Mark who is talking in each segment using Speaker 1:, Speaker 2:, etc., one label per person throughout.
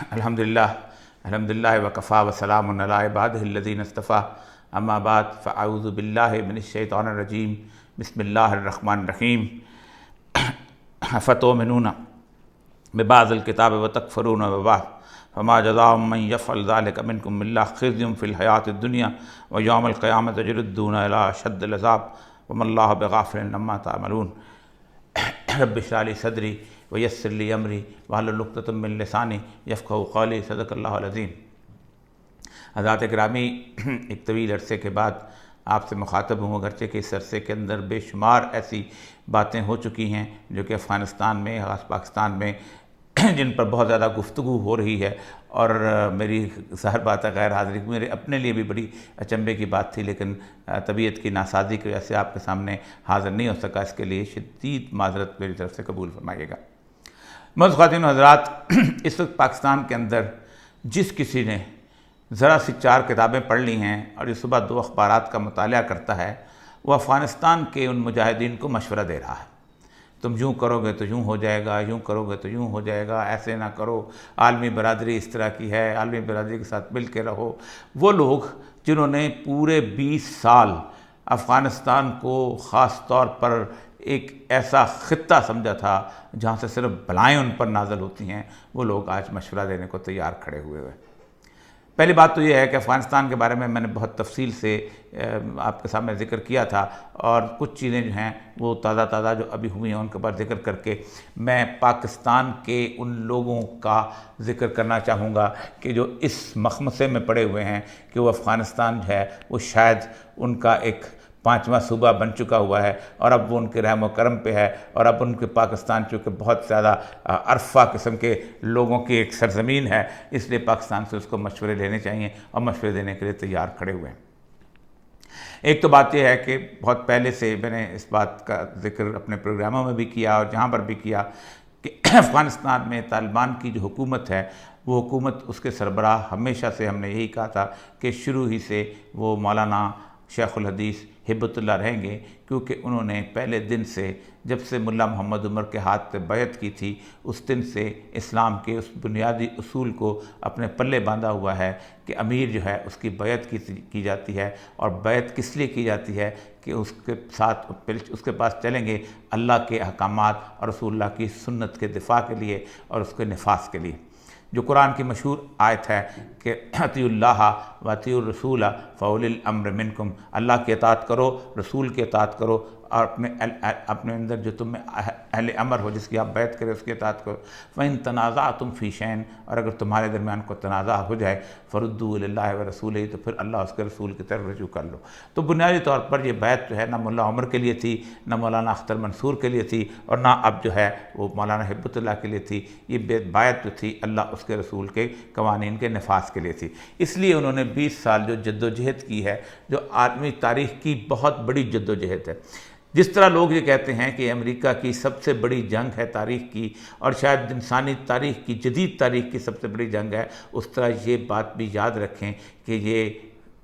Speaker 1: الحمدللہ وکفا وسلام علی عبادہ الذین اصطفیٰ اما بعد فاعوذ باللہ من الشیطان الرجیم بسم اللہ الرحمن الرحیم فتؤمنون ببعض الکتاب وتکفرون ببعض فما جزاء من یفعل ذلک منکم الا خزی فی الحیاۃ الدنیا ویوم القیامۃ یردون الی اشد العذاب وما اللہ بغافل عما تعملون رب اشرح لی صدری ویسر لی امری واحلل عقدۃ من لسانی یفقہوا قولی صدق اللہ العظیم۔ حضرات گرامی، ایک طویل عرصے کے بعد آپ سے مخاطب ہوں، اگرچہ کہ اس عرصے کے اندر بے شمار ایسی باتیں ہو چکی ہیں جو کہ افغانستان میں، خاص پاکستان میں، جن پر بہت زیادہ گفتگو ہو رہی ہے، اور میری ظاہر بات ہے غیر حاضری میرے اپنے لیے بھی بڑی اچنبے کی بات تھی، لیکن طبیعت کی ناسازی کی وجہ سے آپ کے سامنے حاضر نہیں ہو سکا۔ اس کے لیے شدید معذرت میری طرف سے قبول فرمائیے گا۔ معزز خواتین و حضرات، اس وقت پاکستان کے اندر جس کسی نے ذرا سی 4 کتابیں پڑھ لی ہیں اور یہ صبح 2 اخبارات کا مطالعہ کرتا ہے، وہ افغانستان کے ان مجاہدین کو مشورہ دے رہا ہے، تم یوں کرو گے تو یوں ہو جائے گا، یوں کرو گے تو یوں ہو جائے گا، ایسے نہ کرو، عالمی برادری اس طرح کی ہے، عالمی برادری کے ساتھ مل کے رہو۔ وہ لوگ جنہوں نے پورے 20 سال افغانستان کو خاص طور پر ایک ایسا خطہ سمجھا تھا جہاں سے صرف بلائیں ان پر نازل ہوتی ہیں، وہ لوگ آج مشورہ دینے کو تیار کھڑے ہوئے ہوئے۔ پہلی بات تو یہ ہے کہ افغانستان کے بارے میں نے بہت تفصیل سے آپ کے سامنے ذکر کیا تھا، اور کچھ چیزیں جو ہیں وہ تازہ جو ابھی ہوئی ہیں ان کے بعد ذکر کر کے میں پاکستان کے ان لوگوں کا ذکر کرنا چاہوں گا کہ جو اس مخمصے میں پڑے ہوئے ہیں کہ وہ افغانستان جو ہے وہ شاید ان کا ایک 5واں صوبہ بن چکا ہوا ہے، اور اب وہ ان کے رحم و کرم پہ ہے، اور اب ان کے پاکستان چونکہ بہت زیادہ عرفہ قسم کے لوگوں کی ایک سرزمین ہے، اس لیے پاکستان سے اس کو مشورے لینے چاہیے، اور مشورے دینے کے لیے تیار کھڑے ہوئے ہیں۔ ایک تو بات یہ ہے کہ بہت پہلے سے میں نے اس بات کا ذکر اپنے پروگراموں میں بھی کیا اور جہاں پر بھی کیا کہ افغانستان میں طالبان کی جو حکومت ہے، وہ حکومت، اس کے سربراہ ہمیشہ سے ہم نے یہی کہا تھا کہ شروع ہی سے وہ مولانا شیخ الحدیث ہبۃ اللہ رہیں گے، کیونکہ انہوں نے پہلے دن سے جب سے ملا محمد عمر کے ہاتھ پہ بیعت کی تھی، اس دن سے اسلام کے اس بنیادی اصول کو اپنے پلے باندھا ہوا ہے کہ امیر جو ہے اس کی بیعت کی جاتی ہے، اور بیعت کس لیے کی جاتی ہے کہ اس کے ساتھ اس کے پاس چلیں گے اللہ کے احکامات اور رسول اللہ کی سنت کے دفاع کے لیے اور اس کے نفاذ کے لیے۔ جو قرآن کی مشہور آیت ہے کہ اطیعوا اللہ و اطیعوا الرسول فاولی الامر منکم، اللہ کی اطاعت کرو، رسول کی اطاعت کرو، اور اپنے اندر جو تم میں اہل امر ہو جس کی آپ بیعت کرے اس کی اطاعت کرو۔ فَإِن تَنَازَعْتُمْ فِي شَيْءٍ، اور اگر تمہارے درمیان کوئی تنازع ہو جائے، فَرُدُّوهُ إِلَى اللَّهِ وَرَسُولِهِ، تو پھر اللہ اس کے رسول کی طرف رجوع کر لو۔ تو بنیادی طور پر یہ بیعت جو ہے نہ ملا عمر کے لیے تھی، نہ مولانا اختر منصور کے لیے تھی، اور نہ اب جو ہے وہ مولانا ہبۃ اللہ کے لیے تھی۔ یہ بیعت جو تھی اللہ اس کے رسول کے قوانین کے نفاذ کے لیے تھی۔ اس لیے انہوں نے 20 سال جو جدوجہد کی ہے، جو عالمی تاریخ کی بہت بڑی جدوجہد ہے۔ جس طرح لوگ یہ کہتے ہیں کہ امریکہ کی سب سے بڑی جنگ ہے تاریخ کی، اور شاید انسانی تاریخ کی، جدید تاریخ کی سب سے بڑی جنگ ہے، اس طرح یہ بات بھی یاد رکھیں کہ یہ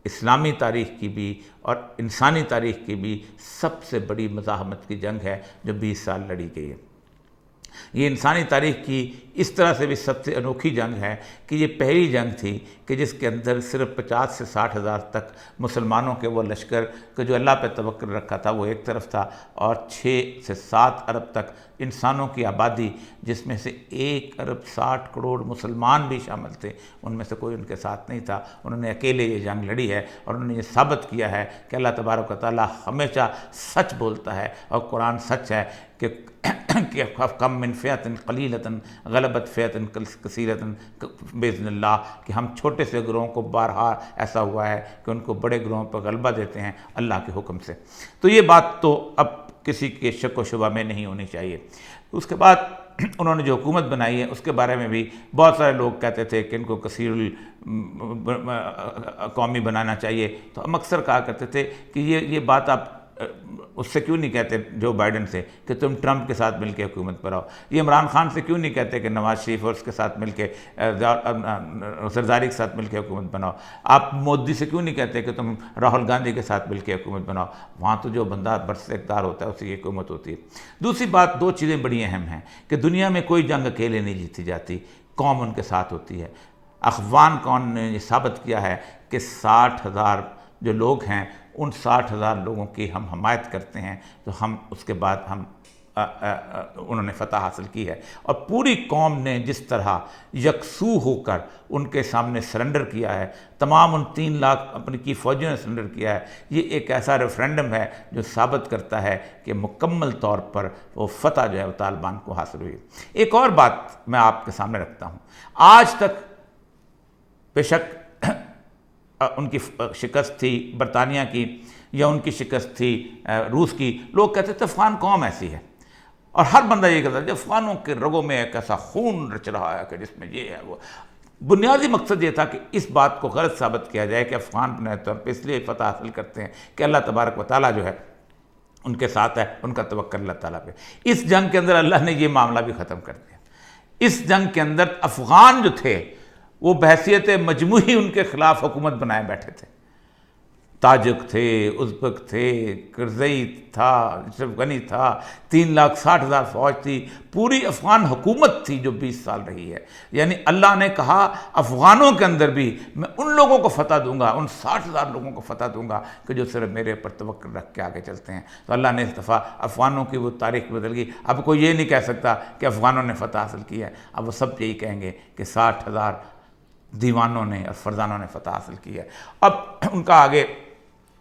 Speaker 1: اسلامی تاریخ کی بھی اور انسانی تاریخ کی بھی سب سے بڑی مزاحمت کی جنگ ہے جو 20 سال لڑی گئی ہے۔ یہ انسانی تاریخ کی اس طرح سے بھی سب سے انوکھی جنگ ہے کہ یہ پہلی جنگ تھی کہ جس کے اندر صرف 50 سے 60 ہزار تک مسلمانوں کے وہ لشکر کہ جو اللہ پہ توکل رکھا تھا وہ ایک طرف تھا، اور 6 سے 7 ارب تک انسانوں کی آبادی، جس میں سے 1 ارب 60 کروڑ مسلمان بھی شامل تھے، ان میں سے کوئی ان کے ساتھ نہیں تھا۔ انہوں نے اکیلے یہ جنگ لڑی ہے، اور انہوں نے یہ ثابت کیا ہے کہ اللہ تبارک و تعالیٰ ہمیشہ سچ بولتا ہے، اور قرآن سچ ہے کہ کم من فئۃ قلیلۃ غلبت فئۃ کثیرۃ باذن اللہ، کہ ہم چھوٹے سے گروہوں کو بارہا ایسا ہوا ہے کہ ان کو بڑے گروہوں پر غلبہ دیتے ہیں اللہ کے حکم سے۔ تو یہ بات تو اب کسی کے شک و شبہ میں نہیں ہونی چاہیے۔ اس کے بعد انہوں نے جو حکومت بنائی ہے اس کے بارے میں بھی بہت سارے لوگ کہتے تھے کہ ان کو کثیر قومی بنانا چاہیے، تو ہم اکثر کہا کرتے تھے کہ یہ بات آپ اس سے کیوں نہیں کہتے جو بائیڈن سے کہ تم ٹرمپ کے ساتھ مل کے حکومت پر آؤ؟ یہ عمران خان سے کیوں نہیں کہتے کہ نواز شریف اور اس کے ساتھ مل کے زرداری کے ساتھ مل کے حکومت بناؤ؟ آپ مودی سے کیوں نہیں کہتے کہ تم راہل گاندھی کے ساتھ مل کے حکومت بناؤ؟ وہاں تو جو بندہ برس اقتدار ہوتا ہے اسی کی حکومت ہوتی ہے۔ دوسری بات، دو چیزیں بڑی اہم ہیں کہ دنیا میں کوئی جنگ اکیلے نہیں جیتی جاتی، قوم ان کے ساتھ ہوتی ہے۔ افغان قوم نے یہ ثابت کیا ہے کہ 60,000 جو لوگ ہیں، ان 60,000 لوگوں کی ہم حمایت کرتے ہیں، تو ہم اس کے بعد انہوں نے فتح حاصل کی ہے۔ اور پوری قوم نے جس طرح یکسو ہو کر ان کے سامنے سرنڈر کیا ہے، تمام ان 3 لاکھ اپنی کی فوجیوں نے سرنڈر کیا ہے، یہ ایک ایسا ریفرینڈم ہے جو ثابت کرتا ہے کہ مکمل طور پر وہ فتح جو ہے وہ طالبان کو حاصل ہوئی۔ ایک اور بات میں آپ کے سامنے رکھتا ہوں، آج تک بے شک ان کی شکست تھی برطانیہ کی یا ان کی شکست تھی روس کی، لوگ کہتے تھے افغان قوم ایسی ہے، اور ہر بندہ یہ کہتا ہے افغانوں کے رگوں میں ایک ایسا خون رچ رہا ہے کہ جس میں یہ ہے وہ۔ بنیادی مقصد یہ تھا کہ اس بات کو غلط ثابت کیا جائے کہ افغان بنیادی طور پہ اس لیے فتح حاصل کرتے ہیں کہ اللہ تبارک و تعالیٰ جو ہے ان کے ساتھ ہے، ان کا توکل اللہ تعالیٰ پہ۔ اس جنگ کے اندر اللہ نے یہ معاملہ بھی ختم کر دیا۔ اس جنگ کے اندر افغان جو تھے وہ بحیثیت مجموعی ان کے خلاف حکومت بنائے بیٹھے تھے، تاجک تھے، ازبک تھے، کرزئی تھا، اشرف غنی تھا، 3,60,000 فوج تھی، پوری افغان حکومت تھی جو 20 سال رہی ہے۔ یعنی اللہ نے کہا افغانوں کے اندر بھی میں ان لوگوں کو فتح دوں گا، ان 60,000 لوگوں کو فتح دوں گا کہ جو صرف میرے اوپر توکل رکھ کے آگے چلتے ہیں۔ تو اللہ نے اس دفعہ افغانوں کی وہ تاریخ بدل گئی۔ اب کوئی یہ نہیں کہہ سکتا کہ افغانوں نے فتح حاصل کی ہے، اب وہ سب یہی کہیں گے کہ 60,000 دیوانوں نے اور فرزانوں نے فتح حاصل کی ہے۔ اب ان کا آگے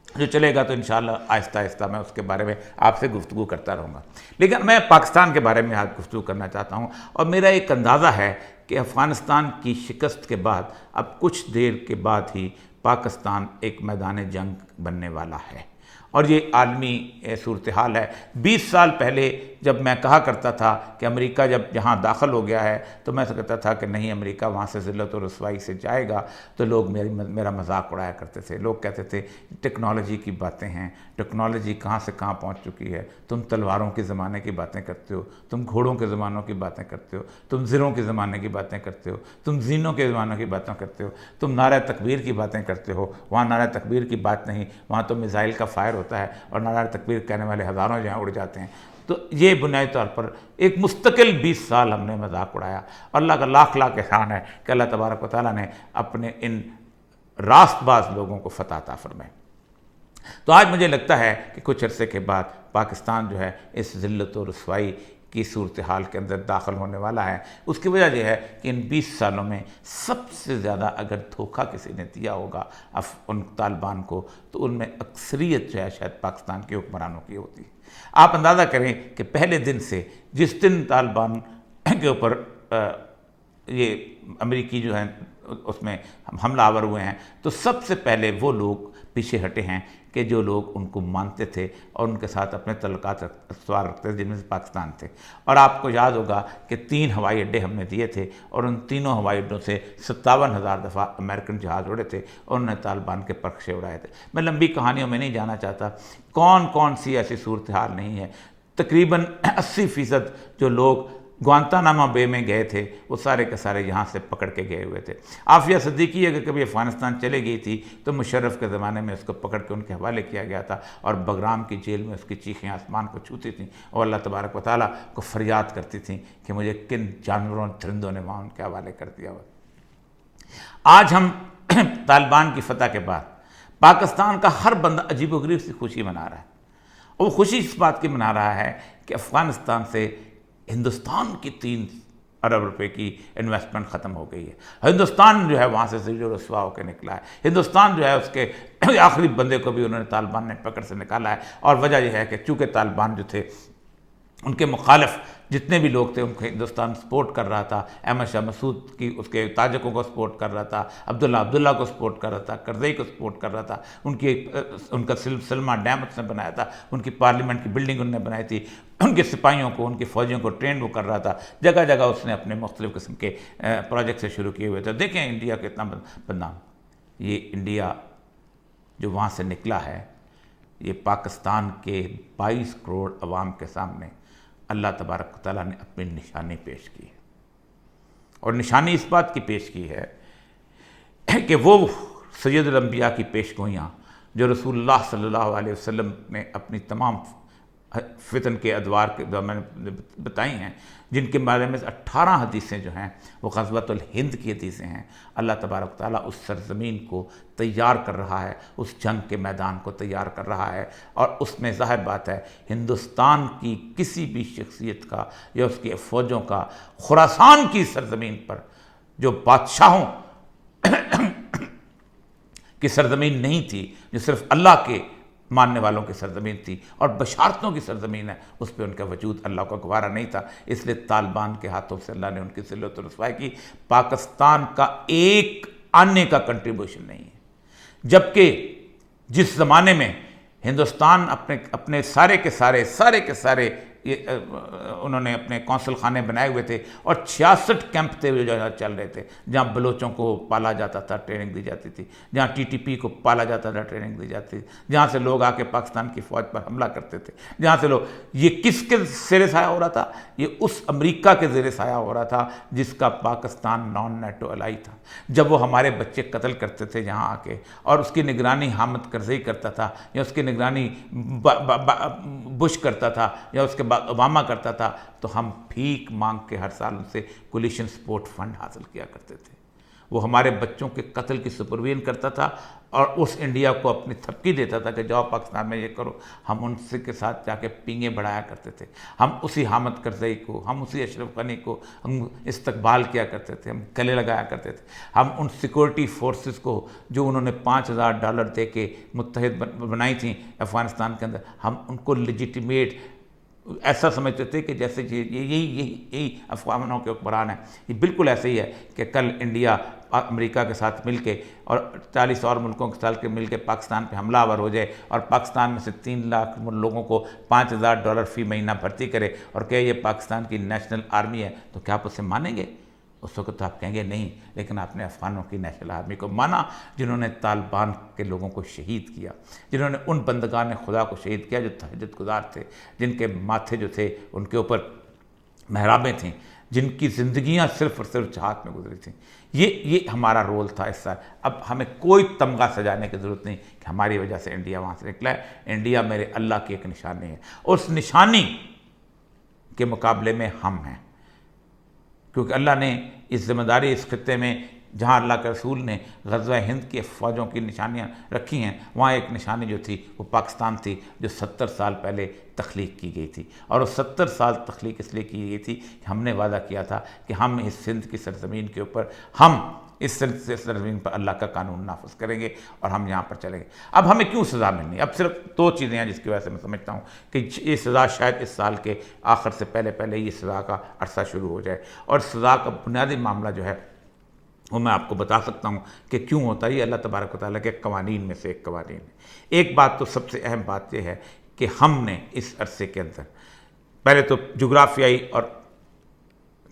Speaker 1: جو چلے گا تو انشاءاللہ آہستہ آہستہ میں اس کے بارے میں آپ سے گفتگو کرتا رہوں گا، لیکن میں پاکستان کے بارے میں آج گفتگو کرنا چاہتا ہوں۔ اور میرا ایک اندازہ ہے کہ افغانستان کی شکست کے بعد اب کچھ دیر کے بعد ہی پاکستان ایک میدان جنگ بننے والا ہے، اور یہ عالمی صورتحال ہے۔ 20 سال پہلے جب میں کہا کرتا تھا کہ امریکہ جب یہاں داخل ہو گیا ہے تو میں کہتا تھا کہ نہیں، امریکہ وہاں سے ذلت و رسوائی سے جائے گا، تو لوگ میرا مذاق اڑایا کرتے تھے۔ لوگ کہتے تھے ٹیکنالوجی کی باتیں ہیں، ٹیکنالوجی کہاں سے کہاں پہنچ چکی ہے، تم تلواروں کے زمانے کی باتیں کرتے ہو، تم گھوڑوں کے زمانوں کی باتیں کرتے ہو، تم زروں کے زمانے کی باتیں کرتے ہو، تم زینوں کے زمانوں کی باتیں کرتے ہو، تم نعرہ تکبیر کی باتیں کرتے ہو۔ وہاں نعرہ تکبیر کی بات نہیں، وہاں تو میزائل کا فائر ہوتا ہے اور نعرہ تکبیر کہنے والے ہزاروں جہاں اڑ جاتے ہیں۔ تو یہ بنیادی طور پر ایک مستقل 20 سال ہم نے مذاق اڑایا، اور اللہ کا لاکھ لاکھ احسان ہے کہ اللہ تبارک و تعالیٰ نے اپنے ان راست باز لوگوں کو فتح عطا فرمائے۔ تو آج مجھے لگتا ہے کہ کچھ عرصے کے بعد پاکستان جو ہے اس ذلت و رسوائی کی صورتحال کے اندر داخل ہونے والا ہے۔ اس کی وجہ یہ ہے کہ ان 20 سالوں میں سب سے زیادہ اگر دھوکہ کسی نے دیا ہوگا ان طالبان کو، تو ان میں اکثریت جو ہے شاید پاکستان کے حکمرانوں کی ہوتی ہے۔ آپ اندازہ کریں کہ پہلے دن سے جس دن طالبان کے اوپر یہ امریکی جو ہیں اس میں حملہ آور ہوئے ہیں، تو سب سے پہلے وہ لوگ پیچھے ہٹے ہیں کہ جو لوگ ان کو مانتے تھے اور ان کے ساتھ اپنے تعلقات استوار رکھتے تھے، جن میں سے پاکستان تھے۔ اور آپ کو یاد ہوگا کہ 3 ہوائی اڈے ہم نے دیے تھے، اور ان تینوں ہوائی اڈوں سے 57,000 دفعہ امریکن جہاز اڑے تھے اور انہوں نے طالبان کے پرخشے اڑائے تھے۔ میں لمبی کہانیوں میں نہیں جانا چاہتا، کون کون سی ایسی صورتحال نہیں ہے۔ تقریباً 80% جو لوگ گوانتانامو بے میں گئے تھے وہ سارے کے سارے یہاں سے پکڑ کے گئے ہوئے تھے۔ عافیہ صدیقی اگر کبھی افغانستان چلے گئی تھی تو مشرف کے زمانے میں اس کو پکڑ کے ان کے حوالے کیا گیا تھا، اور بگرام کی جیل میں اس کی چیخیں آسمان کو چھوتی تھیں اور اللہ تبارک و تعالیٰ کو فریاد کرتی تھیں کہ مجھے کن جانوروں درندوں نے وہاں ان کے حوالے کر دیا ہوا۔ آج ہم طالبان کی فتح کے بعد پاکستان کا ہر بندہ عجیب و غریب سی خوشی منا رہا ہے، اور وہ خوشی اس بات کی منا رہا ہے کہ افغانستان سے ہندوستان کی 3 ارب روپے کی انویسٹمنٹ ختم ہو گئی ہے۔ ہندوستان جو ہے وہاں سے ذلیل و رسوا ہو کے نکلا ہے۔ ہندوستان جو ہے اس کے آخری بندے کو بھی انہوں نے طالبان نے پکڑ سے نکالا ہے، اور وجہ یہ ہے کہ چونکہ طالبان جو تھے ان کے مخالف جتنے بھی لوگ تھے ان کو ہندوستان سپورٹ کر رہا تھا۔ احمد شاہ مسعود کی اس کے تاجکوں کو سپورٹ کر رہا تھا، عبداللہ کو سپورٹ کر رہا تھا، کرزئی کو سپورٹ کر رہا تھا، ان کا سلما ڈیم اس نے بنایا تھا، ان کی پارلیمنٹ کی بلڈنگ انہوں نے بنائی تھی، ان کے سپاہیوں کو، ان کی فوجیوں کو ٹرین وہ کر رہا تھا، جگہ جگہ اس نے اپنے مختلف قسم کے پروجیکٹ سے شروع کیے ہوئے تھے۔ دیکھیں انڈیا کتنا بدنام، یہ انڈیا جو وہاں سے نکلا ہے یہ پاکستان کے 22 کروڑ عوام کے سامنے اللہ تبارک و تعالیٰ نے اپنی نشانی پیش کی ہے، اور نشانی اس بات کی پیش کی ہے کہ وہ سید الانبیاء کی پیش گوئیاں جو رسول اللہ صلی اللہ علیہ وسلم نے اپنی تمام فتن کے ادوار کے میں نے بتائی ہیں، جن کے بارے میں 18 حدیثیں جو ہیں وہ غزوۃ الہند کی حدیثیں ہیں، اللہ تبارک تعالیٰ اس سرزمین کو تیار کر رہا ہے، اس جنگ کے میدان کو تیار کر رہا ہے، اور اس میں ظاہر بات ہے ہندوستان کی کسی بھی شخصیت کا یا اس کی فوجوں کا خراسان کی سرزمین پر جو بادشاہوں کی سرزمین نہیں تھی، جو صرف اللہ کے ماننے والوں کی سرزمین تھی اور بشارتوں کی سرزمین ہے، اس پہ ان کا وجود اللہ کو گوارا نہیں تھا، اس لیے طالبان کے ہاتھوں سے اللہ نے ان کی ذلت و رسوائی کی۔ پاکستان کا ایک آنے کا کنٹریبیوشن نہیں ہے، جبکہ جس زمانے میں ہندوستان اپنے سارے کے سارے انہوں نے اپنے کونسل خانے بنائے ہوئے تھے، اور 66 کیمپ تھے جو چل رہے تھے، جہاں بلوچوں کو پالا جاتا تھا، ٹریننگ دی جاتی تھی، جہاں ٹی ٹی پی کو پالا جاتا تھا، ٹریننگ دی جاتی تھی، جہاں سے لوگ آ کے پاکستان کی فوج پر حملہ کرتے تھے، جہاں سے لوگ، یہ کس کے زیر سایہ ہو رہا تھا؟ یہ اس امریکہ کے زیر سایہ ہو رہا تھا جس کا پاکستان نان نیٹو الائی تھا۔ جب وہ ہمارے بچے قتل کرتے تھے یہاں آ کے، اور اس کی نگرانی حامد کرزئی کرتا تھا، یا اس کی نگرانی بش کرتا تھا، یا اس کے بعد اوباما کرتا تھا، تو ہم بھیک مانگ کے ہر سال ان سے کولیشن سپورٹ فنڈ حاصل کیا کرتے تھے۔ وہ ہمارے بچوں کے قتل کی سپروین کرتا تھا، اور اس انڈیا کو اپنی تھپکی دیتا تھا کہ جاؤ پاکستان میں یہ کرو۔ ہم ان سے کے ساتھ جا کے پینگیں بڑھایا کرتے تھے، ہم اسی حامد کرزئی کو، ہم اسی اشرف غنی کو ہم استقبال کیا کرتے تھے، ہم گلے لگایا کرتے تھے۔ ہم ان سیکورٹی فورسز کو جو انہوں نے $5000 دے کے متحد بنائی تھیں افغانستان کے اندر، ہم ان کو لیجیٹیمیٹ ایسا سمجھتے تھے کہ جیسے یہی افغانوں کے حکمران ہیں۔ یہ بالکل ایسے ہی ہے کہ کل انڈیا امریکہ کے ساتھ مل کے اور 40 اور ملکوں کے ساتھ مل کے پاکستان پہ حملہ آور ہو جائے، اور پاکستان میں سے 3 لاکھ لوگوں کو $5000 فی مہینہ بھرتی کرے اور کہ یہ پاکستان کی نیشنل آرمی ہے، تو کیا آپ اسے مانیں گے؟ اس وقت تو آپ کہیں گے نہیں، لیکن آپ نے افغانوں کی نیشنل آرمی کو مانا، جنہوں نے طالبان کے لوگوں کو شہید کیا، جنہوں نے ان بندگان خدا کو شہید کیا جو تہجد گزار تھے، جن کے ماتھے جو تھے ان کے اوپر محرابیں تھیں، جن کی زندگیاں صرف اور صرف جہاد میں گزری تھیں۔ یہ ہمارا رول تھا اس سال۔ اب ہمیں کوئی تمغہ سجانے کی ضرورت نہیں کہ ہماری وجہ سے انڈیا وہاں سے نکلا ہے۔ انڈیا میرے اللہ کی ایک نشانی ہے، اور اس نشانی کے مقابلے میں ہم ہیں، کیونکہ اللہ نے اس ذمہ داری اس خطے میں جہاں اللہ کے رسول نے غزوہ ہند کی فوجوں کی نشانیاں رکھی ہیں، وہاں ایک نشانی جو تھی وہ پاکستان تھی، جو 70 سال پہلے تخلیق کی گئی تھی۔ اور وہ 70 سال تخلیق اس لیے کی گئی تھی کہ ہم نے وعدہ کیا تھا کہ ہم اس سندھ کی سرزمین کے اوپر، ہم اس سرزمین پر اللہ کا قانون نافذ کریں گے، اور ہم یہاں پر چلیں گے۔ اب ہمیں کیوں سزا ملنی؟ اب صرف 2 چیزیں ہیں جس کی وجہ سے میں سمجھتا ہوں کہ یہ سزا شاید اس سال کے آخر سے پہلے یہ سزا کا عرصہ شروع ہو جائے۔ اور سزا کا بنیادی معاملہ جو ہے وہ میں آپ کو بتا سکتا ہوں کہ کیوں ہوتا ہے۔ یہ اللہ تبارک و تعالیٰ کے قوانین میں سے ایک قوانین ہے۔ ایک بات تو سب سے اہم بات یہ ہے کہ ہم نے اس عرصے کے اندر پہلے تو جغرافیائی اور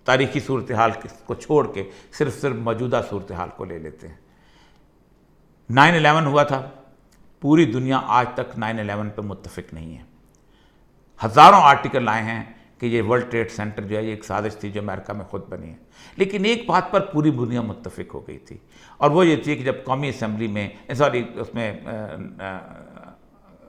Speaker 1: تاریخی صورتحال کو چھوڑ کے صرف موجودہ صورتحال کو لے لیتے ہیں۔ 9/11 ہوا تھا، پوری دنیا آج تک 9/11 پہ متفق نہیں ہے۔ ہزاروں آرٹیکل آئے ہیں کہ یہ ورلڈ ٹریڈ سینٹر جو ہے یہ ایک سازش تھی جو امریکہ میں خود بنی ہے، لیکن ایک بات پر پوری دنیا متفق ہو گئی تھی، اور وہ یہ تھی کہ جب قومی اسمبلی میں اس میں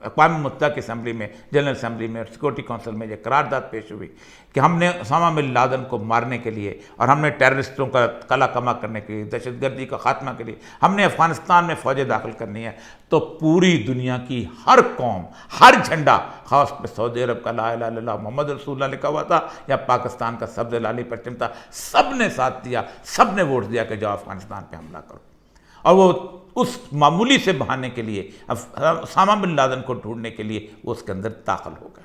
Speaker 1: اقوام متحدہ کی اسمبلی میں، جنرل اسمبلی میں اور سیکورٹی کونسل میں یہ قرارداد پیش ہوئی کہ ہم نے اسامہ بن لادن کو مارنے کے لیے، اور ہم نے ٹیررسٹوں کا قلع کما کرنے کے لیے، دہشت گردی کا خاتمہ کے لیے ہم نے افغانستان میں فوجیں داخل کرنی ہے، تو پوری دنیا کی ہر قوم، ہر جھنڈا، خاص پہ سعودی عرب کا لا الہ الا اللہ محمد رسول اللہ لکھا ہوا تھا، یا پاکستان کا سبز لالی پرچم تھا، سب نے ساتھ دیا، سب نے ووٹ دیا کہ جاؤ افغانستان پہ حملہ کرو۔ اور وہ اس معمولی سے بہانے کے لیے، اسامہ بن لادن کو ڈھونڈنے کے لیے وہ اس کے اندر داخل ہو گئے۔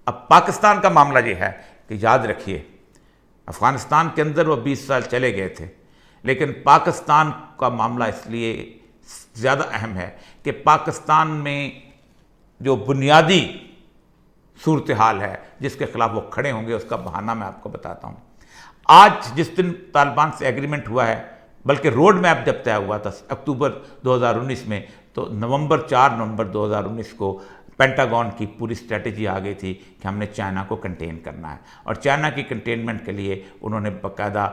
Speaker 1: اب پاکستان کا معاملہ یہ ہے کہ یاد رکھیے افغانستان کے اندر وہ 20 سال چلے گئے تھے، لیکن پاکستان کا معاملہ اس لیے زیادہ اہم ہے کہ پاکستان میں جو بنیادی صورتحال ہے جس کے خلاف وہ کھڑے ہوں گے، اس کا بہانہ میں آپ کو بتاتا ہوں۔ آج جس دن طالبان سے ایگریمنٹ ہوا ہے بلکہ روڈ میپ جب طے ہوا تھا اکتوبر 2019 میں، تو 4 نومبر 2019 کو پینٹاگون کی پوری اسٹریٹجی آ گئی تھی کہ ہم نے چائنا کو کنٹین کرنا ہے، اور چائنا کی کنٹینمنٹ کے لیے انہوں نے باقاعدہ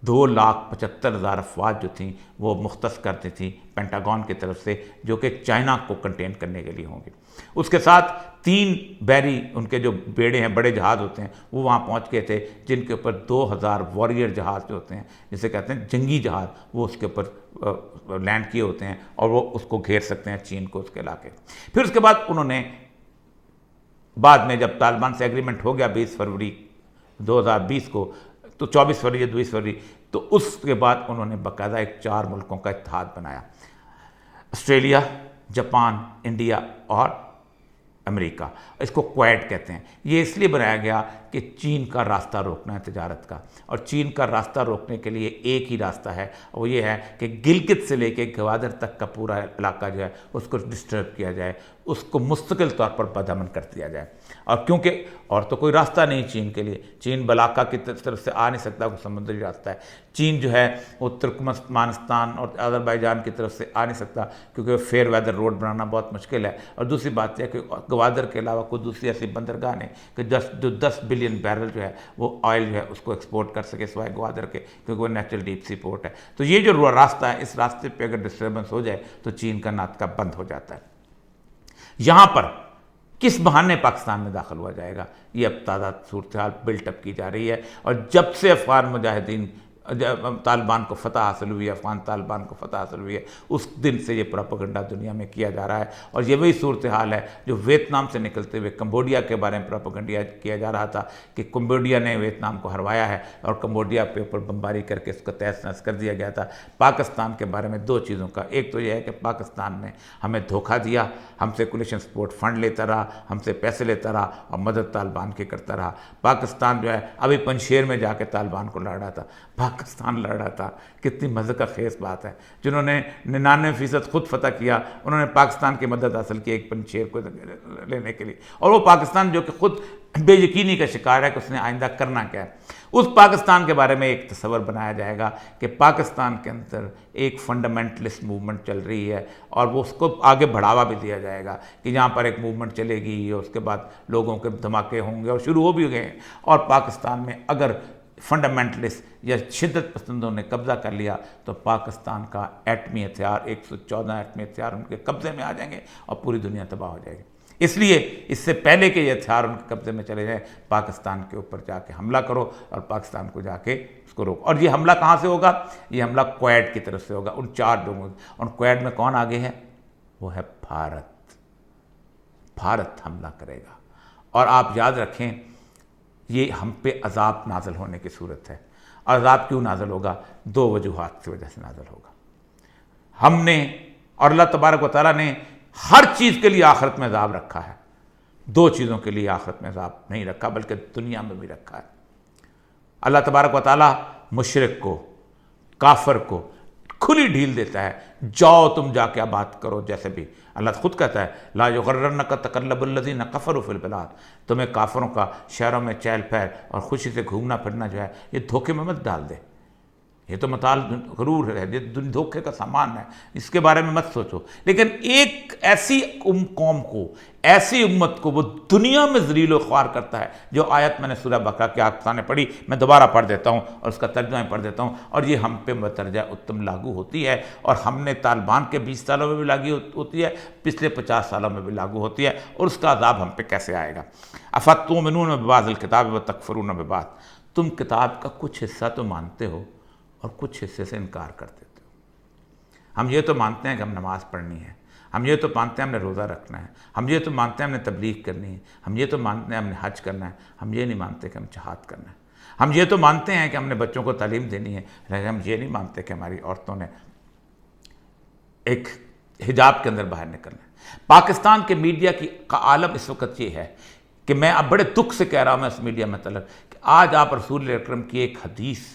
Speaker 1: 2,75,000 افواج جو تھیں وہ مختص کر دی تھیں پینٹاگون کی طرف سے، جو کہ چائنا کو کنٹین کرنے کے لیے ہوں گی۔ اس کے ساتھ 3 بحری ان کے جو بیڑے ہیں، بڑے جہاز ہوتے ہیں، وہ وہاں پہنچ گئے تھے، جن کے اوپر 2,000 واریر جہاز جو ہوتے ہیں، جسے کہتے ہیں جنگی جہاز، وہ اس کے اوپر لینڈ کیے ہوتے ہیں اور وہ اس کو گھیر سکتے ہیں، چین کو، اس کے علاقے۔ پھر اس کے بعد انہوں نے بعد میں جب طالبان سے ایگریمنٹ ہو گیا 20 فروری 2020 کو، تو 24 فروری یا 22 فروری، تو اس کے بعد انہوں نے باقاعدہ ایک 4 ملکوں کا اتحاد بنایا، آسٹریلیا، جاپان، انڈیا اور امریکہ۔ اس کو کویڈ کہتے ہیں۔ یہ اس لیے بنایا گیا کہ چین کا راستہ روکنا ہے تجارت کا، اور چین کا راستہ روکنے کے لیے ایک ہی راستہ ہے، وہ یہ ہے کہ گلگت سے لے کے گوادر تک کا پورا علاقہ جو ہے اس کو ڈسٹرب کیا جائے، اس کو مستقل طور پر بدامن کر دیا جائے۔ اور کیونکہ اور تو کوئی راستہ نہیں چین کے لیے، چین بلاکا کی طرف سے آ نہیں سکتا، کوئی سمندری راستہ ہے۔ چین جو ہے وہ ترکمانستان اور آذربائیجان کی طرف سے آ نہیں سکتا، کیونکہ فیئر ویدر روڈ بنانا بہت مشکل ہے۔ اور دوسری بات یہ ہے کہ گوادر کے علاوہ کوئی دوسری ایسی بندرگاہ نہیں کہ جو 10 بلین بیرل جو ہے وہ آئل جو ہے اس کو ایکسپورٹ کر سکے سوائے گوادر کے، کیونکہ وہ نیچرل ڈیپ سی پورٹ ہے۔ تو یہ جو راستہ ہے، اس راستے پہ اگر ڈسٹربنس ہو جائے تو چین کا ناطقہ بند ہو جاتا ہے۔ یہاں پر کس بہانے پاکستان میں داخل ہوا جائے گا، یہ اب تازہ صورتحال بلٹ اپ کی جا رہی ہے۔ اور جب سے افغان مجاہدین طالبان کو فتح حاصل ہوئی ہے، افغان طالبان کو فتح حاصل ہوئی ہے، اس دن سے یہ پروپیگنڈا دنیا میں کیا جا رہا ہے۔ اور یہ وہی صورتحال ہے جو ویتنام سے نکلتے ہوئے کمبوڈیا کے بارے میں پروپیگنڈا کیا جا رہا تھا کہ کمبوڈیا نے ویتنام کو ہروایا ہے، اور کمبوڈیا پہ اوپر بمباری کر کے اس کو تہس نہس کر دیا گیا تھا۔ پاکستان کے بارے میں 2 چیزوں کا، ایک تو یہ ہے کہ پاکستان نے ہمیں دھوکہ دیا، ہم سے کولیشن سپورٹ فنڈ لیتا رہا، ہم سے پیسے لیتا رہا اور مدد طالبان کی کرتا رہا۔ پاکستان جو ہے ابھی پنشیر میں جا کے طالبان کو لڑ رہا تھا، پاکستان لڑ رہا تھا۔ کتنی مزے کا خیز بات ہے، جنہوں نے 99% خود فتح کیا، انہوں نے پاکستان کی مدد حاصل کی ایک پنشیر کو لینے کے لیے، اور وہ پاکستان جو کہ خود بے یقینی کا شکار ہے کہ اس نے آئندہ کرنا کیا ہے۔ اس پاکستان کے بارے میں ایک تصور بنایا جائے گا کہ پاکستان کے اندر ایک فنڈامنٹلسٹ موومنٹ چل رہی ہے، اور وہ اس کو آگے بڑھاوا بھی دیا جائے گا کہ یہاں پر ایک موومنٹ چلے گی، اور اس کے بعد لوگوں کے دھماکے ہوں گے، اور شروع ہو بھی گئے ہیں۔ اور پاکستان میں اگر فنڈامنٹلسٹ یا شدت پسندوں نے قبضہ کر لیا تو پاکستان کا ایٹمی ہتھیار 114 ایٹمی ہتھیار ان کے قبضے میں آ جائیں گے اور پوری دنیا تباہ ہو جائے گی۔ اس لیے اس سے پہلے کہ یہ ہتھیار ان کے قبضے میں چلے جائیں، پاکستان کے اوپر جا کے حملہ کرو اور پاکستان کو جا کے اس کو روکو۔ اور یہ حملہ کہاں سے ہوگا؟ یہ حملہ کویت کی طرف سے ہوگا، ان 4 لوگوں سے۔ اور کویت میں کون آگے ہے؟ وہ ہے بھارت۔ بھارت حملہ کرے گا، اور آپ یاد رکھیں یہ ہم پہ عذاب نازل ہونے کی صورت ہے۔ عذاب کیوں نازل ہوگا؟ 2 وجوہات کی وجہ سے نازل ہوگا۔ ہم نے اور اللہ تبارک و تعالیٰ نے ہر چیز کے لیے آخرت میں عذاب رکھا ہے، 2 چیزوں کے لیے آخرت میں عذاب نہیں رکھا بلکہ دنیا میں بھی رکھا ہے۔ اللہ تبارک و تعالیٰ مشرک کو، کافر کو کھلی ڈھیل دیتا ہے، جاؤ تم جا کے بات کرو۔ جیسے بھی اللہ خود کہتا ہے لا یغرنک تقلب الذین کفروا فی البلاد، تمہیں کافروں کا شہروں میں چہل پہل اور خوشی سے گھومنا پھرنا جو ہے یہ دھوکے میں مت ڈال دے، یہ تو مطال غرور ہے، یہ دھوکے کا سامان ہے، اس کے بارے میں مت سوچو۔ لیکن ایک ایسی قوم کو، ایسی امت کو وہ دنیا میں ذلیل و خوار کرتا ہے، جو آیت میں نے سورہ بقرہ کے آپ سامنے پڑھی، میں دوبارہ پڑھ دیتا ہوں اور اس کا ترجمہ پڑھ دیتا ہوں، اور یہ ہم پہ مترجہ اتم لاگو ہوتی ہے، اور ہم نے طالبان کے 20 سالوں میں بھی لاگو ہوتی ہے، پچھلے 50 سالوں میں بھی لاگو ہوتی ہے، اور اس کا عذاب ہم پہ کیسے آئے گا۔ افتؤمنون ببعض الکتاب وتکفرون ببعض، تم کتاب کا کچھ حصہ تو مانتے ہو اور کچھ حصے سے انکار کر دیتے ہو۔ ہم یہ تو مانتے ہیں کہ ہم نماز پڑھنی ہے، ہم یہ تو مانتے ہیں ہم نے روزہ رکھنا ہے، ہم یہ تو مانتے ہیں ہم نے تبلیغ کرنی ہے، ہم یہ تو مانتے ہیں ہم نے حج کرنا ہے، ہم یہ نہیں مانتے کہ ہم جہاد کرنا ہے، ہم یہ تو مانتے ہیں کہ ہم نے بچوں کو تعلیم دینی ہے، لیکن ہم یہ نہیں مانتے کہ ہماری عورتوں نے ایک حجاب کے اندر باہر نکلنا ہے۔ پاکستان کے میڈیا کا عالم اس وقت یہ ہے کہ میں اب بڑے دکھ سے کہہ رہا ہوں، میں اس میڈیا میں طلب کہ آج آپ رسول اکرم کی ایک حدیث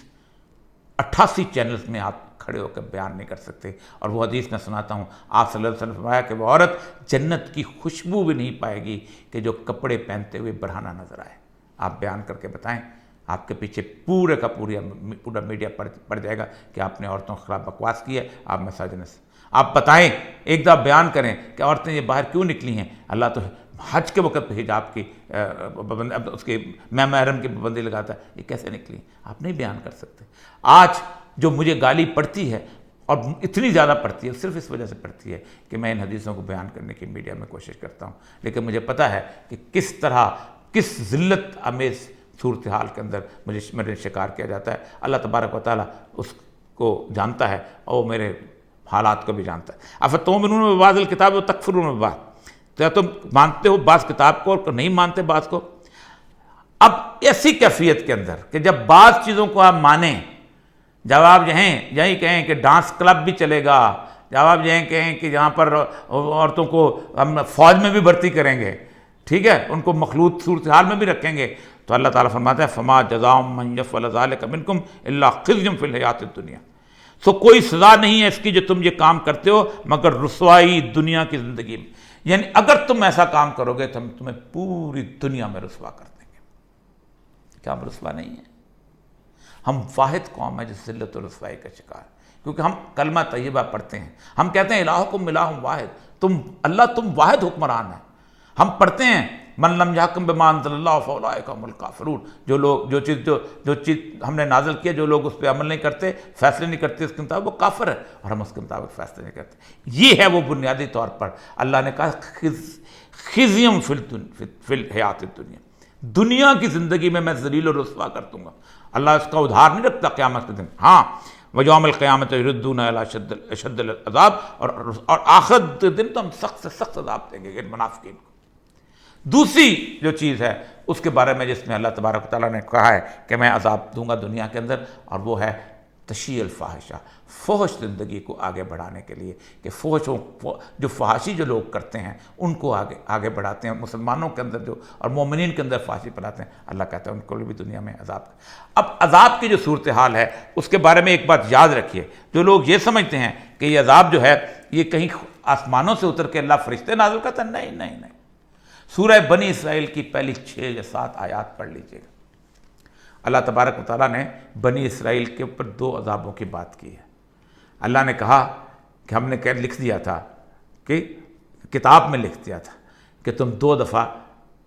Speaker 1: 88 چینلز میں آپ کھڑے ہو کر بیان نہیں کر سکتے، اور وہ حدیث میں سناتا ہوں۔ آپ صلی اللہ علیہ وسلم نے فرمایا کہ وہ عورت جنت کی خوشبو بھی نہیں پائے گی کہ جو کپڑے پہنتے ہوئے برہنہ نظر آئے۔ آپ بیان کر کے بتائیں آپ کے پیچھے پورا میڈیا پڑ جائے گا کہ آپ نے عورتوں کے خلاف بکواس کی ہے، آپ مساجنس۔ آپ بتائیں، ایک دفعہ بیان کریں کہ عورتیں یہ باہر کیوں نکلی ہیں۔ اللہ تو حج کے وقت پہ حجاب کی اس کے محرم کی پابندی لگاتا ہے، یہ کیسے نکلی؟ آپ نہیں بیان کر سکتے۔ آج جو مجھے گالی پڑتی ہے، اور اتنی زیادہ پڑتی ہے، صرف اس وجہ سے پڑتی ہے کہ میں ان حدیثوں کو بیان کرنے کی میڈیا میں کوشش کرتا ہوں، لیکن مجھے پتہ ہے کہ کس طرح، کس ذلت آمیز صورتحال کے اندر میرے شکار کیا جاتا ہے۔ اللہ تبارک و تعالیٰ اس کو جانتا ہے، اور میرے حالات کو بھی جانتا ہے۔ افتؤمنون ببعض الکتاب وتکفرون ببعض، کیا تم مانتے ہو بعض کتاب کو اور نہیں مانتے بعض کو؟ اب ایسی کیفیت کے اندر کہ جب بعض چیزوں کو آپ مانیں، جب آپ یہی کہیں کہ ڈانس کلب بھی چلے گا، جب آپ یہی کہیں کہ جہاں پر عورتوں کو ہم فوج میں بھی بھرتی کریں گے، ٹھیک ہے، ان کو مخلوط صورتحال میں بھی رکھیں گے، تو اللہ تعالیٰ فرماتا ہے فما جزاء من یفعل ذلک منکم الا خزی فی الحیاۃ الدنیا، سو کوئی سزا نہیں ہے اس کی جو تم یہ کام کرتے ہو مگر رسوائی دنیا کی زندگی میں۔ یعنی اگر تم ایسا کام کرو گے تو ہم تمہیں پوری دنیا میں رسوا کر دیں گے۔ کیا ہم رسوا نہیں ہیں؟ ہم واحد قوم ہے جو ذلت و رسوائی کا شکار ہے، کیونکہ ہم کلمہ طیبہ پڑھتے ہیں، ہم کہتے ہیں الہکم الہ واحد، تم واحد حکمران ہے۔ ہم پڑھتے ہیں من لم یحکم بما انزل اللہ فاولئک هم الکافرون، جو چیز ہم نے نازل کیا، جو لوگ اس پہ عمل نہیں کرتے، فیصلے نہیں کرتے اس کے مطابق، وہ کافر ہے، اور ہم اس کے مطابق فیصلے نہیں کرتے۔ یہ ہے وہ بنیادی طور پر اللہ نے کہا خزیم فی الحیات الدنیا، دنیا کی زندگی میں ذلیل و رسوا کر دوں گا۔ اللہ اس کا ادھار نہیں رکھتا قیامت کے دن، ہاں ویوم القیامت یردون الی اشد العذاب، اور آخرت کے دن تو ہم سخت سے سخت عذاب دیں گے ان منافقین کو۔ دوسری جو چیز ہے اس کے بارے میں جس میں اللہ تبارک و تعالیٰ نے کہا ہے کہ میں عذاب دوں گا دنیا کے اندر، اور وہ ہے تشیع الفاحشہ، فحش زندگی کو آگے بڑھانے کے لیے، کہ جو فحاشی جو لوگ کرتے ہیں ان کو آگے بڑھاتے ہیں، مسلمانوں کے اندر اور مومنین کے اندر فحاشی پھیلاتے ہیں، اللہ کہتا ہے ان کو بھی دنیا میں عذاب۔ اب عذاب کی جو صورتحال ہے اس کے بارے میں ایک بات یاد رکھیے، جو لوگ یہ سمجھتے ہیں کہ یہ عذاب جو ہے یہ کہیں آسمانوں سے اتر کے اللہ فرشتے نازل کرتا ہے، نہیں۔ سورہ بنی اسرائیل کی پہلی 6 یا 7 آیات پڑھ لیجئے گا۔ اللہ تبارک و تعالیٰ نے بنی اسرائیل کے اوپر 2 عذابوں کی بات کی ہے۔ اللہ نے کہا کہ ہم نے لکھ دیا تھا، کہ کتاب میں لکھ دیا تھا کہ تم 2 دفعہ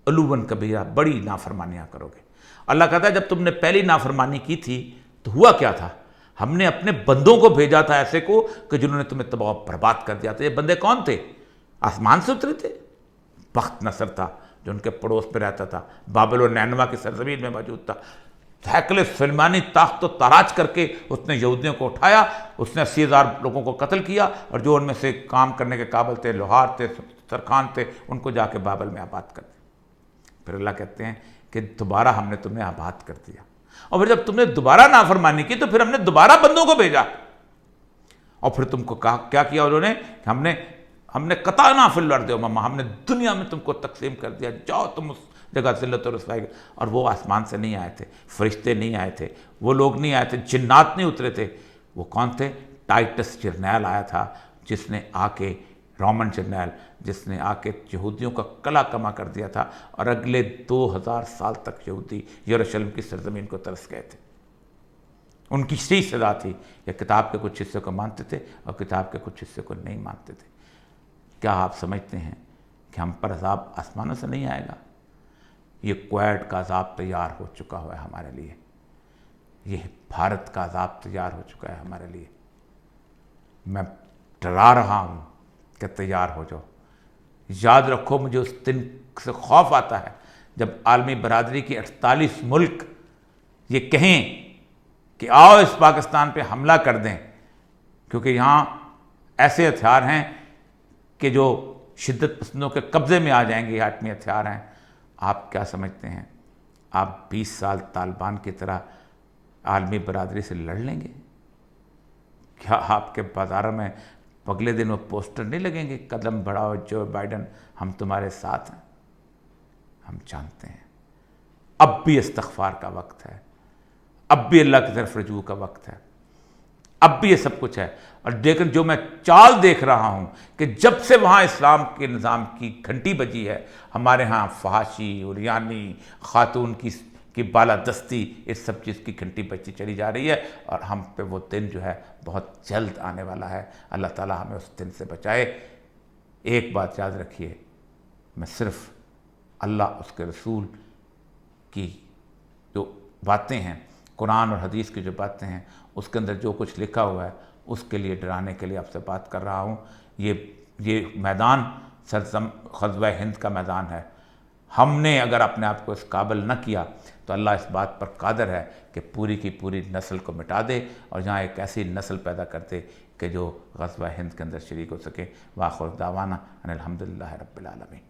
Speaker 1: علواً کبیرہ بڑی نافرمانیاں کرو گے۔ اللہ کہتا ہے جب تم نے پہلی نافرمانی کی تھی تو ہوا کیا تھا؟ ہم نے اپنے بندوں کو بھیجا تھا ایسے کو کہ جنہوں نے تمہیں تباہ و برباد کر دیا تھا۔ یہ بندے کون تھے؟ آسمان سے اترے تھے؟ بخت نصر تھا جو ان کے پڑوس پہ رہتا تھا، بابل و نینوا کی سرزمین میں موجود تھا، ہیکل سلیمانی تاخت و تاراج کر کے اس نے یہودیوں کو اٹھایا، اس نے 80,000 لوگوں کو قتل کیا، اور جو ان میں سے کام کرنے کے قابل تھے، لوہار تھے، سرخان تھے، ان کو جا کے بابل میں آباد کر دیا۔ پھر اللہ کہتے ہیں کہ دوبارہ ہم نے تمہیں آباد کر دیا، اور پھر جب تم نے دوبارہ نافرمانی کی تو پھر ہم نے دوبارہ بندوں کو بھیجا، اور پھر تم کو کیا کیا انہوں نے؟ ہم نے قطعنا فی الارض امما، ہم نے دنیا میں تم کو تقسیم کر دیا، جاؤ تم اس جگہ ذلت اور رسوائی۔ اور وہ آسمان سے نہیں آئے تھے، فرشتے نہیں آئے تھے، وہ لوگ نہیں آئے تھے، جنات نہیں اترے تھے، وہ کون تھے؟ ٹائٹس جرنیل آیا تھا، جس نے آ کے رومن جرنیل، جس نے آ کے یہودیوں کا کلا کما کر دیا تھا، اور اگلے 2000 سال تک یہودی یروشلم کی سرزمین کو ترس گئے تھے۔ ان کی صحیح سزا تھی، یا کتاب کے کچھ حصے کو مانتے تھے اور کتاب کے کچھ حصے کو نہیں مانتے تھے۔ کیا آپ سمجھتے ہیں کہ ہم پر عذاب آسمانوں سے نہیں آئے گا؟ یہ کویت کا عذاب تیار ہو چکا ہوا ہے ہمارے لیے، یہ بھارت کا عذاب تیار ہو چکا ہے ہمارے لیے۔ میں ڈرا رہا ہوں کہ تیار ہو جاؤ۔ یاد رکھو، مجھے اس دن سے خوف آتا ہے جب عالمی برادری کی 48 ملک یہ کہیں کہ آؤ اس پاکستان پہ حملہ کر دیں، کیونکہ یہاں ایسے ہتھیار ہیں کہ جو شدت پسندوں کے قبضے میں آ جائیں گے، یہ ایٹمی ہتھیار ہیں۔ آپ کیا سمجھتے ہیں آپ 20 سال طالبان کی طرح عالمی برادری سے لڑ لیں گے؟ کیا آپ کے بازاروں میں اگلے دن وہ پوسٹر نہیں لگیں گے، قدم بڑھاؤ جو بائیڈن، ہم تمہارے ساتھ ہیں؟ ہم جانتے ہیں اب بھی استغفار کا وقت ہے، اب بھی اللہ کی طرف رجوع کا وقت ہے، اب بھی یہ سب کچھ ہے۔ اور لیکن جو میں چال دیکھ رہا ہوں کہ جب سے وہاں اسلام کے نظام کی گھنٹی بجی ہے، ہمارے ہاں فحاشی، عریانی، خاتون کی کی بالادستی اس سب چیز کی گھنٹی بجتی چلی جا رہی ہے، اور ہم پہ وہ دن جو ہے بہت جلد آنے والا ہے۔ اللہ تعالیٰ ہمیں اس دن سے بچائے۔ ایک بات یاد رکھیے، میں صرف اللہ، اس کے رسول کی جو باتیں ہیں، قرآن اور حدیث کی جو باتیں ہیں، اس کے اندر جو کچھ لکھا ہوا ہے اس کے لیے ڈرانے کے لیے آپ سے بات کر رہا ہوں۔ یہ میدان غزوہ ہند کا میدان ہے۔ ہم نے اگر اپنے آپ کو اس قابل نہ کیا تو اللہ اس بات پر قادر ہے کہ پوری کی پوری نسل کو مٹا دے، اور جہاں ایک ایسی نسل پیدا کر دے کہ جو غزوہ ہند کے اندر شریک ہو سکے۔ وآخر دعوانا ان الحمدللہ رب العالمین۔